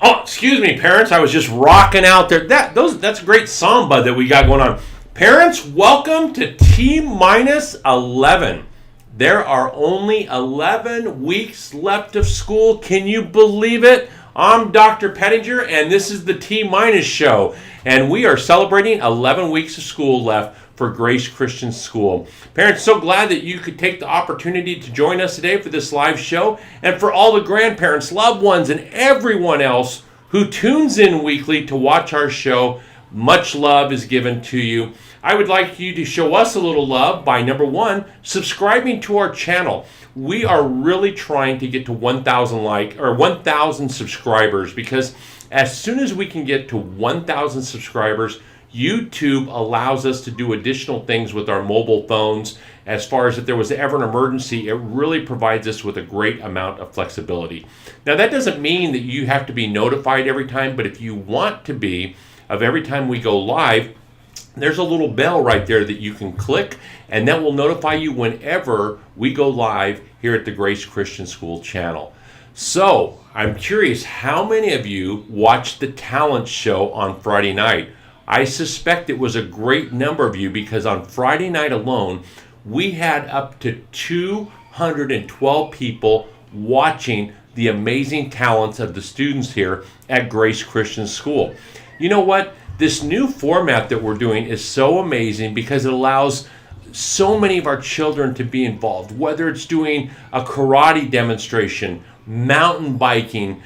Oh, excuse me, parents. I was just rocking out there. That's a great samba that we got going on. Parents, welcome to T-minus 11. There are only 11 weeks left of school. Can you believe it? I'm Dr. Pettinger, and this is the T-minus show. And we are celebrating 11 weeks of school left for Grace Christian School. Parents, so glad that you could take the opportunity to join us today for this live show. And for all the grandparents, loved ones, and everyone else who tunes in weekly to watch our show, much love is given to you. I would like you to show us a little love by, number one, subscribing to our channel. We are really trying to get to 1,000 subscribers, because as soon as we can get to 1,000 subscribers, YouTube allows us to do additional things with our mobile phones. As far as if there was ever an emergency, it really provides us with a great amount of flexibility. Now, that doesn't mean that you have to be notified every time, but if you want to be, of every time we go live, there's a little bell right there that you can click, and that will notify you whenever we go live here at the Grace Christian School channel. So, I'm curious, how many of you watched the talent show on Friday night? I suspect it was a great number of you, because on Friday night alone, we had up to 212 people watching the amazing talents of the students here at Grace Christian School. You know what? This new format that we're doing is so amazing because it allows so many of our children to be involved, whether it's doing a karate demonstration, mountain biking,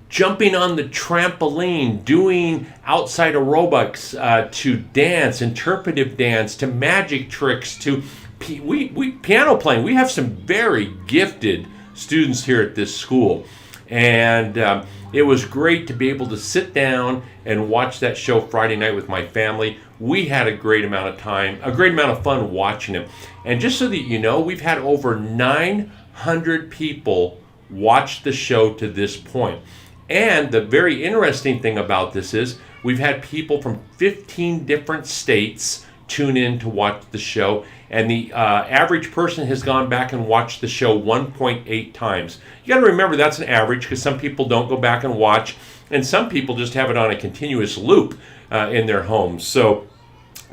jumping on the trampoline, doing outside aerobics, to dance, interpretive dance, to magic tricks, to piano playing. We have some very gifted students here at this school, and it was great to be able to sit down and watch that show Friday night with my family. We had a great amount of time, a great amount of fun watching it. And just so that you know, we've had over 900 people watch the show to this point. And the very interesting thing about this is we've had people from 15 different states tune in to watch the show, and the average person has gone back and watched the show 1.8 times. You got to remember that's an average, because some people don't go back and watch, and some people just have it on a continuous loop in their homes. So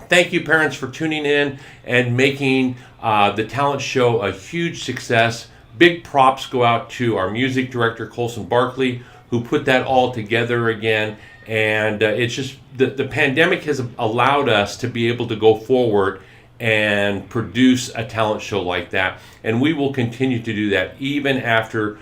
thank you, parents, for tuning in and making the talent show a huge success. Big props go out to our music director, Colson Barkley, who put that all together again. And it's just the pandemic has allowed us to be able to go forward and produce a talent show like that. And we will continue to do that even after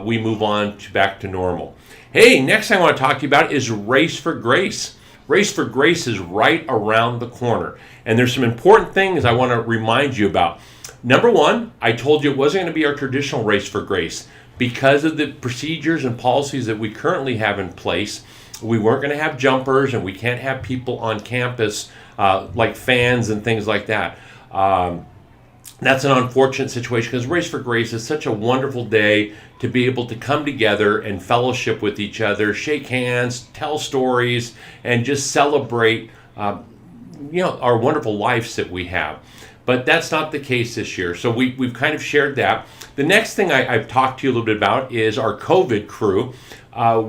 we move on back to normal. Hey, next thing I want to talk to you about is Race for Grace. Race for Grace is right around the corner. And there's some important things I want to remind you about. Number one, I told you it wasn't going to be our traditional Race for Grace. Because of the procedures and policies that we currently have in place, we weren't going to have jumpers, and we can't have people on campus like fans and things like that. That's an unfortunate situation, because Race for Grace is such a wonderful day to be able to come together and fellowship with each other, shake hands, tell stories, and just celebrate our wonderful lives that we have. But that's not the case this year, so we've kind of shared that. The next thing I've talked to you a little bit about is our COVID crew.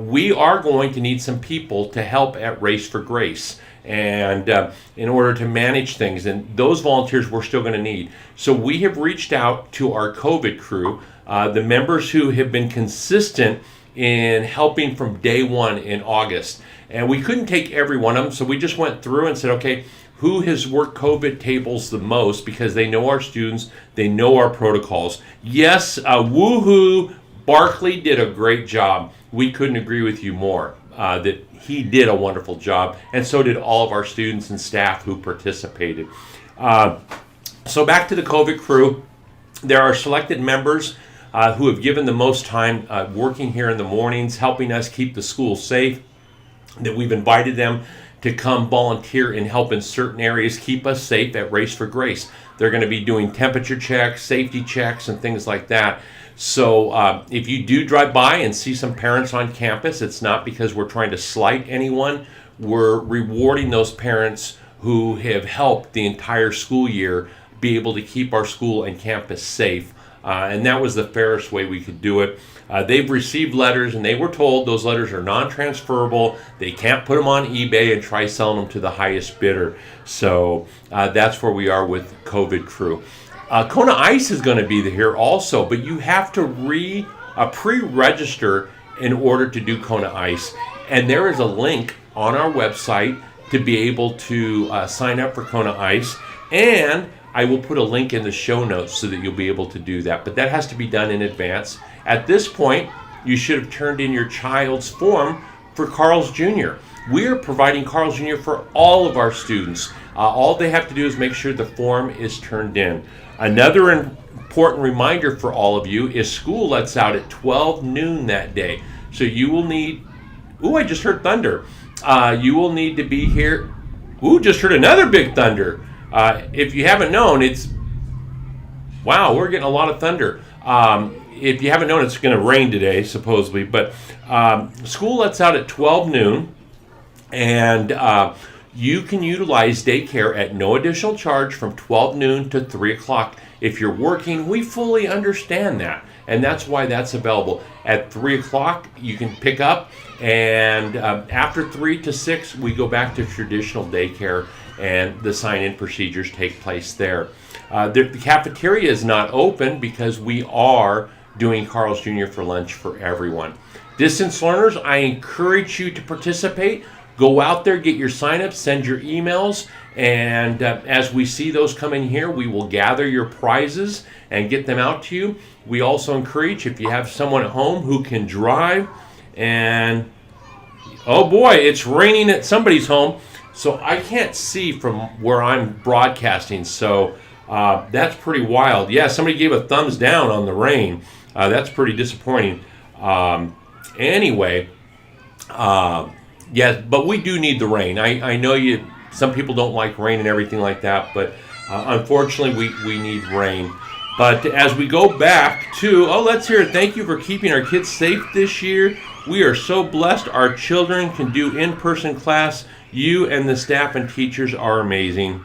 We are going to need some people to help at Race for Grace, and in order to manage things, and those volunteers we're still going to need. So we have reached out to our COVID crew, the members who have been consistent in helping from day one in August. And we couldn't take every one of them, so we just went through and said, okay, who has worked COVID tables the most because they know our students, they know our protocols. Yes, woohoo, Barkley did a great job. We couldn't agree with you more that he did a wonderful job, and so did all of our students and staff who participated. So back to the COVID crew. There are selected members who have given the most time working here in the mornings, helping us keep the school safe, that we've invited them to come volunteer and help in certain areas keep us safe at Race for Grace. They're going to be doing temperature checks, safety checks, and things like that. So if you do drive by and see some parents on campus, it's not because we're trying to slight anyone. We're rewarding those parents who have helped the entire school year be able to keep our school and campus safe. And that was the fairest way we could do it. They've received letters, and they were told those letters are non-transferable. They can't put them on eBay and try selling them to the highest bidder. So that's where we are with COVID crew. Kona Ice is going to be here also, but you have to pre-register in order to do Kona Ice. And there is a link on our website to be able to sign up for Kona Ice. And I will put a link in the show notes so that you'll be able to do that. But that has to be done in advance. At this point, you should have turned in your child's form for Carl's Jr. We are providing Carl's Jr. for all of our students. All they have to do is make sure the form is turned in. Another important reminder for all of you is school lets out at 12 noon that day. So you will need, I just heard thunder. You will need to be here. Just heard another big thunder. If you haven't known, wow, we're getting a lot of thunder. If you haven't known, it's going to rain today, supposedly. But school lets out at 12 noon, and you can utilize daycare at no additional charge from 12 noon to 3 o'clock. If you're working, we fully understand that, and that's why that's available. At 3 o'clock, you can pick up, and after 3 to 6, we go back to traditional daycare, and the sign-in procedures take place there. The cafeteria is not open because we are doing Carl's Jr. for lunch for everyone. Distance learners, I encourage you to participate. Go out there, get your sign-ups, send your emails, and as we see those coming here, we will gather your prizes and get them out to you. We also encourage, if you have someone at home who can drive, and oh boy, it's raining at somebody's home, so I can't see from where I'm broadcasting, so that's pretty wild. Yeah, somebody gave a thumbs down on the rain. That's pretty disappointing. Anyway, yeah, but we do need the rain. I know some people don't like rain and everything like that, but unfortunately we need rain. But as we go back to, let's hear it. Thank you for keeping our kids safe this year. We are so blessed our children can do in-person class. You and the staff and teachers are amazing.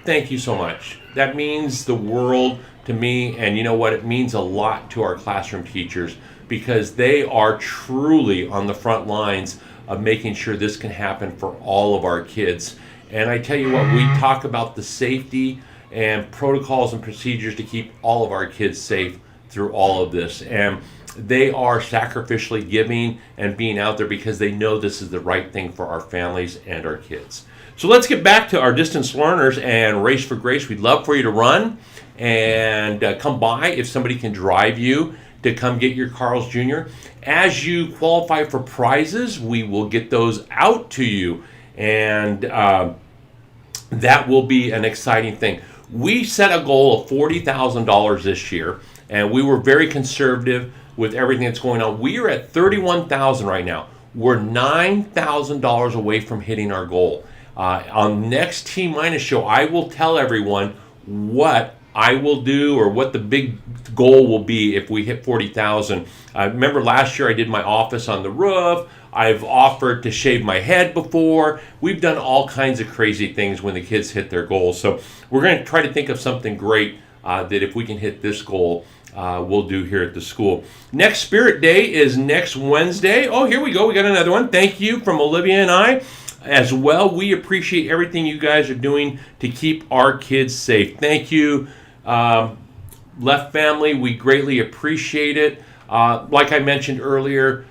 Thank you so much. That means the world to me, and you know what? It means a lot to our classroom teachers because they are truly on the front lines of making sure this can happen for all of our kids. And I tell you what, we talk about the safety and protocols and procedures to keep all of our kids safe through all of this. And they are sacrificially giving and being out there because they know this is the right thing for our families and our kids. So let's get back to our distance learners and Race for Grace. We'd love for you to run and come by if somebody can drive you to come get your Carl's Jr. As you qualify for prizes, we will get those out to you, and that will be an exciting thing. We set a goal of $40,000 this year, and we were very conservative with everything that's going on. We are at $31,000 right now. We're $9,000 away from hitting our goal. On next T Minus show, I will tell everyone what I will do or what the big goal will be if we hit 40,000. Remember last year I did my office on the roof. I've offered to shave my head before. We've done all kinds of crazy things when the kids hit their goals. So we're going to try to think of something great that if we can hit this goal, we'll do here at the school. Next Spirit Day is next Wednesday. Oh, here we go. We got another one. Thank you from Olivia and I. As well, we appreciate everything you guys are doing to keep our kids safe. Thank you, Left Family. We greatly appreciate it. Like I mentioned earlier,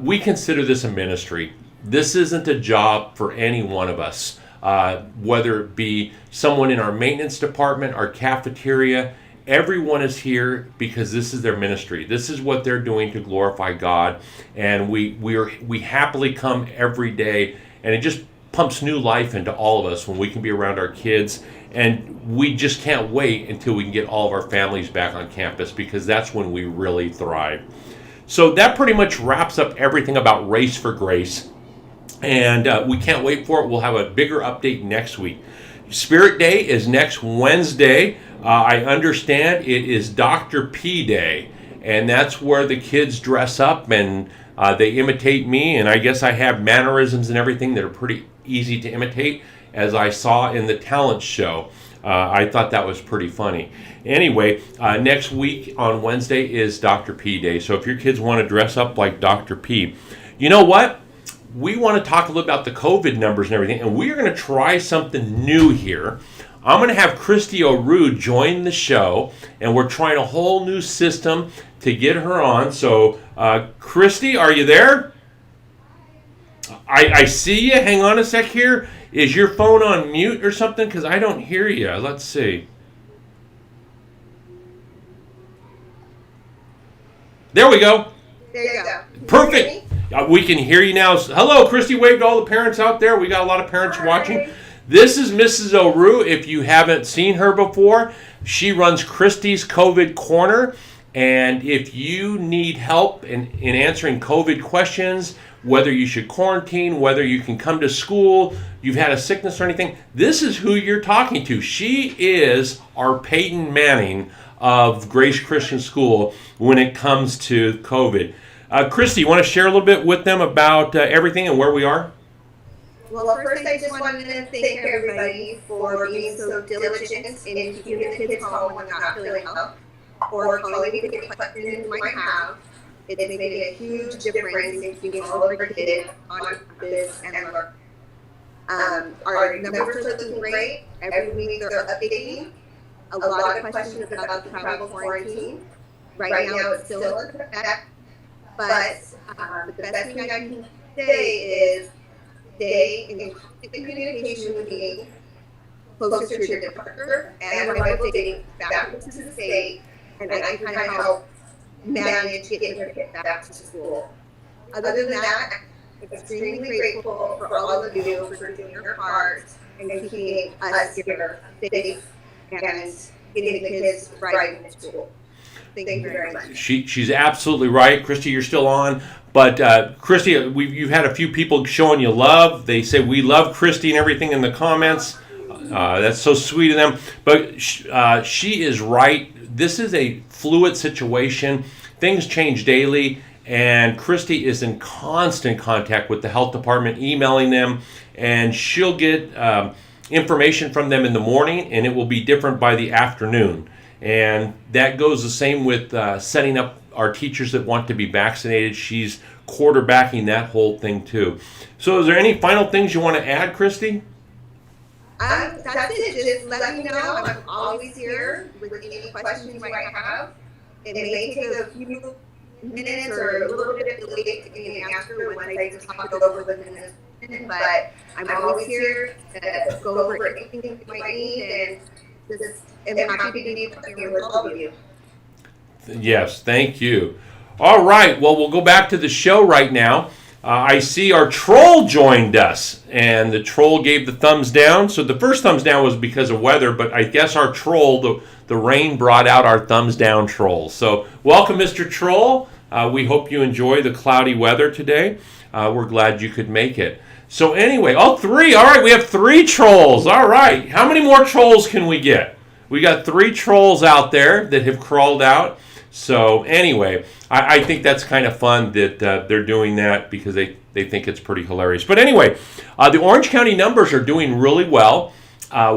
we consider this a ministry. This isn't a job for any one of us. whether it be someone in our maintenance department, our cafeteria. Everyone is here because this is their ministry. This is what they're doing to glorify God, and we happily come every day, and it just pumps new life into all of us when we can be around our kids. And we just can't wait until we can get all of our families back on campus, because that's when we really thrive. So that pretty much wraps up everything about Race for Grace, and we can't wait for it. We'll have a bigger update next week. Spirit Day is next Wednesday. I understand it is Dr. P Day, and that's where the kids dress up and they imitate me, and I guess I have mannerisms and everything that are pretty easy to imitate, as I saw in the talent show. I thought that was pretty funny. Anyway, next week on Wednesday is Dr. P Day, so if your kids want to dress up like Dr. P, you know what? We want to talk a little about the COVID numbers and everything, and we are going to try something new here. I'm going to have Christy O'Rue join the show, and we're trying a whole new system to get her on. So, Christy, are you there? I see you. Hang on a sec here. Is your phone on mute or something? Because I don't hear you. Let's see. There we go. There you go. Perfect. We can hear you now. Hello, Christy. Wave to all the parents out there. We got a lot of parents watching. This is Mrs. O'Rue. If you haven't seen her before, she runs Christy's COVID Corner. And if you need help in answering COVID questions, whether you should quarantine, whether you can come to school, you've had a sickness or anything, this is who you're talking to. She is our Peyton Manning of Grace Christian School when it comes to COVID. Christy, you want to share a little bit with them about everything and where we are? Well, first I just wanted to thank everybody for being so diligent in keeping the kids home when they're not feeling well, or calling me the questions you might have. It's made a huge difference in keeping all of our kids on campus and learn. Our numbers are looking great. Every week they're updating. A lot of questions about the travel quarantine. Right now it's still in effect, but the best thing I can say is stay in constant communication with me, closer to your departure and arrival date back to the state, and I can kind of help manage getting your kids back to school. Other than that, I'm extremely grateful for all of you for doing your part and keeping us here safe and getting the kids right in school. Thank you very much. She's absolutely right. Christy, you're still on. But Christy, you've had a few people showing you love. They say we love Christy and everything in the comments. That's so sweet of them. But she is right. This is a fluid situation. Things change daily. And Christy is in constant contact with the health department, emailing them. And she'll get information from them in the morning, and it will be different by the afternoon. And that goes the same with setting up our teachers that want to be vaccinated. She's quarterbacking that whole thing too. So is there any final things you want to add, Christy? That's it. Just let me know. I'm always here with any questions you might have. It may take a few minutes or a little bit of delay to get an answer when I just talk it over with minutes. But I'm always here to go over anything you might need, and just am happy to be here with all of you. Yes, thank you. All right, well, we'll go back to the show right now. I see our troll joined us, and the troll gave the thumbs down. So the first thumbs down was because of weather, but I guess our troll, the rain brought out our thumbs down troll. So welcome, Mr. Troll. We hope you enjoy the cloudy weather today. We're glad you could make it. So anyway, three. All right, we have 3 trolls. All right, how many more trolls can we get? We got 3 trolls out there that have crawled out. So anyway, I think that's kind of fun that they're doing that because they think it's pretty hilarious. But anyway, the Orange County numbers are doing really well.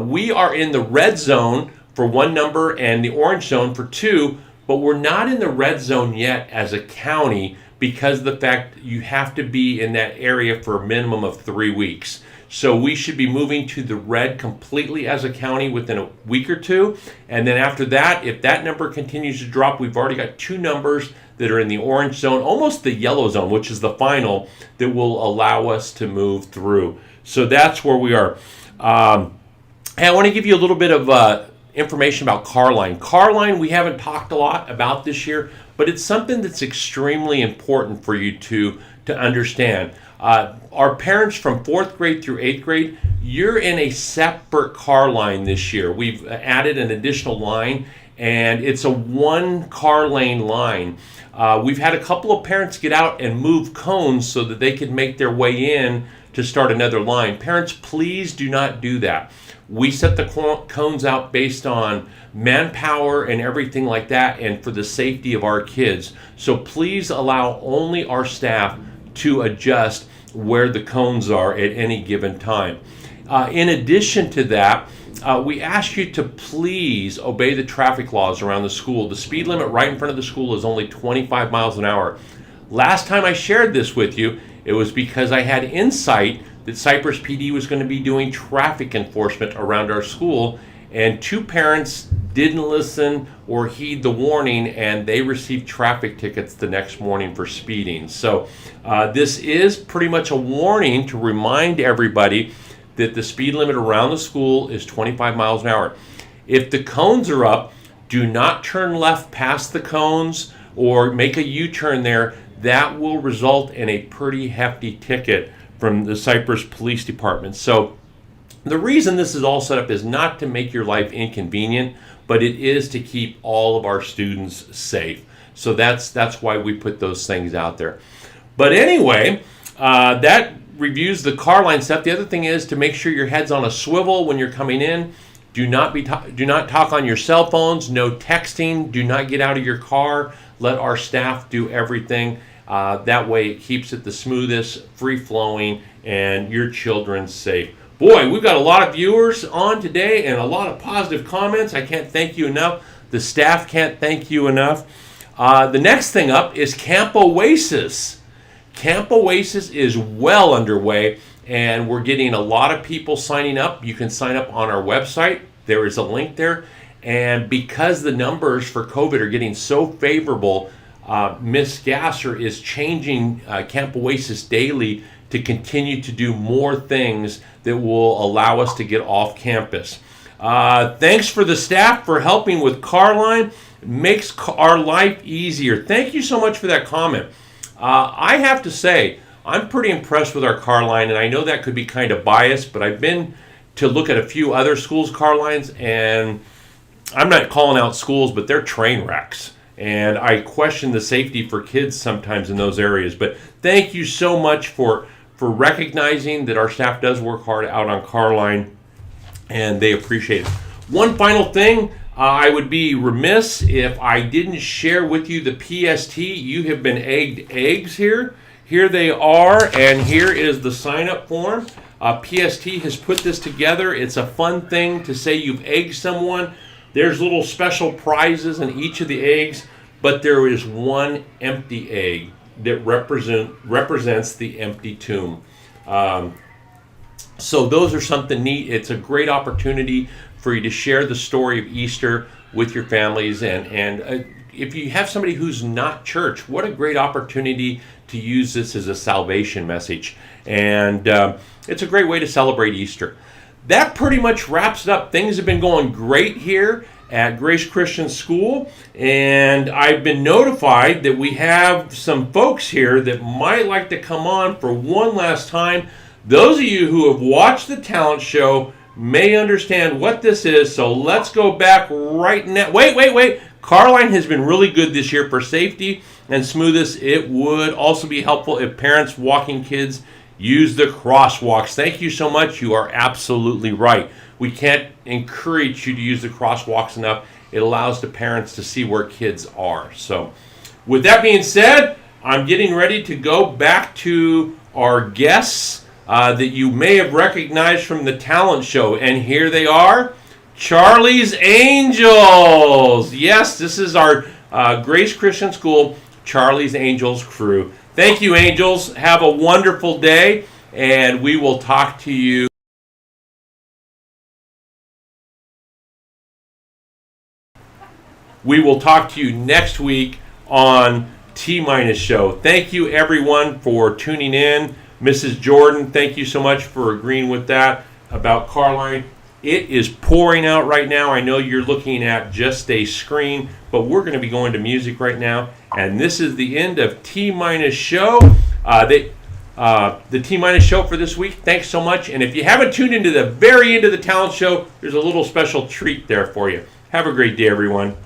We are in the red zone for 1 number and the orange zone for 2, but we're not in the red zone yet as a county because of the fact you have to be in that area for a minimum of 3 weeks. So we should be moving to the red completely as a county within a week or 2. And then after that, if that number continues to drop, we've already got 2 numbers that are in the orange zone, almost the yellow zone, which is the final, that will allow us to move through. So that's where we are. Hey, I want to give you a little bit of information about Carline. Carline, we haven't talked a lot about this year, but it's something that's extremely important for you to understand. Our parents from 4th grade through 8th grade, you're in a separate car line this year. We've added an additional line, and it's a 1 car lane line. We've had a couple of parents get out and move cones so that they could make their way in to start another line. Parents, please do not do that. We set the cones out based on manpower and everything like that, and for the safety of our kids. So please allow only our staff to adjust where the cones are at any given time. In addition to that, we ask you to please obey the traffic laws around the school. The speed limit right in front of the school is only 25 miles an hour. Last time I shared this with you, it was because I had insight that Cypress PD was going to be doing traffic enforcement around our school, and 2 parents didn't listen or heed the warning, and they received traffic tickets the next morning for speeding. So this is pretty much a warning to remind everybody that the speed limit around the school is 25 miles an hour. If the cones are up, do not turn left past the cones or make a U-turn there. That will result in a pretty hefty ticket from the Cypress Police Department. So the reason this is all set up is not to make your life inconvenient, but it is to keep all of our students safe. So that's why we put those things out there. But anyway, that reviews the car line stuff. The other thing is to make sure your head's on a swivel when you're coming in. Do not talk on your cell phones. No texting. Do not get out of your car. Let our staff do everything. That way it keeps it the smoothest, free-flowing, and your children safe. Boy, we've got a lot of viewers on today and a lot of positive comments. I can't thank you enough. The staff can't thank you enough. The next thing up is Camp Oasis. Camp Oasis is well underway, and we're getting a lot of people signing up. You can sign up on our website. There is a link there. And because the numbers for COVID are getting so favorable, Miss Gasser is changing Camp Oasis daily to continue to do more things that will allow us to get off campus. Thanks for the staff for helping with Carline. It makes our life easier. Thank you so much for that comment. I have to say, I'm pretty impressed with our car line, and I know that could be kind of biased, but I've been to look at a few other schools' car lines, and I'm not calling out schools, but they're train wrecks. And I question the safety for kids sometimes in those areas. But thank you so much for recognizing that our staff does work hard out on Carline, and they appreciate it. One final thing, I would be remiss if I didn't share with you the PST. You have been egged eggs here. Here they are, and here is the sign-up form. PST has put this together. It's a fun thing to say you've egged someone. There's little special prizes in each of the eggs, but there is one empty egg that represents the empty tomb. So those are something neat. It's a great opportunity for you to share the story of Easter with your families. And if you have somebody who's not church, what a great opportunity to use this as a salvation message. And it's a great way to celebrate Easter. That pretty much wraps it up. Things have been going great here at Grace Christian School, and I've been notified that we have some folks here that might like to come on for one last time. Those of you who have watched the talent show may understand what this is, so let's go back right now. Wait. Carline has been really good this year for safety and smoothness. It would also be helpful if parents walking kids use the crosswalks. Thank you so much. You are absolutely right. We can't encourage you to use the crosswalks enough. It allows the parents to see where kids are. So with that being said, I'm getting ready to go back to our guests that you may have recognized from the talent show. And here they are, Charlie's Angels. Yes, this is our Grace Christian School Charlie's Angels crew. Thank you, Angels. Have a wonderful day, and we will talk to you. We will talk to you next week on T-Minus Show. Thank you, everyone, for tuning in. Mrs. Jordan, thank you so much for agreeing with that. about Carline. It is pouring out right now. I know you're looking at just a screen, but we're going to be going to music right now. And this is the end of T-Minus Show. The T-Minus Show for this week. Thanks so much. And if you haven't tuned into the very end of the talent show, there's a little special treat there for you. Have a great day, everyone.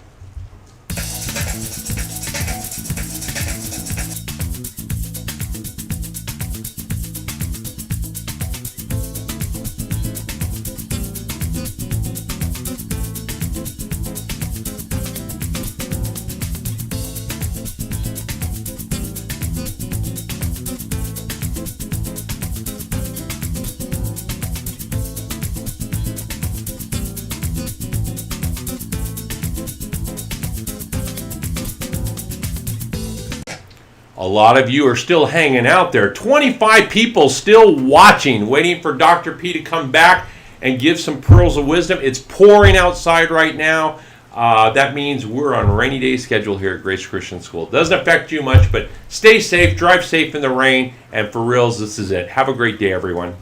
A lot of you are still hanging out there. 25 people still watching, waiting for Dr. P to come back and give some pearls of wisdom. It's pouring outside right now. That means we're on rainy day schedule here at Grace Christian School. It doesn't affect you much, but stay safe, drive safe in the rain, and for reals, this is it. Have a great day, everyone.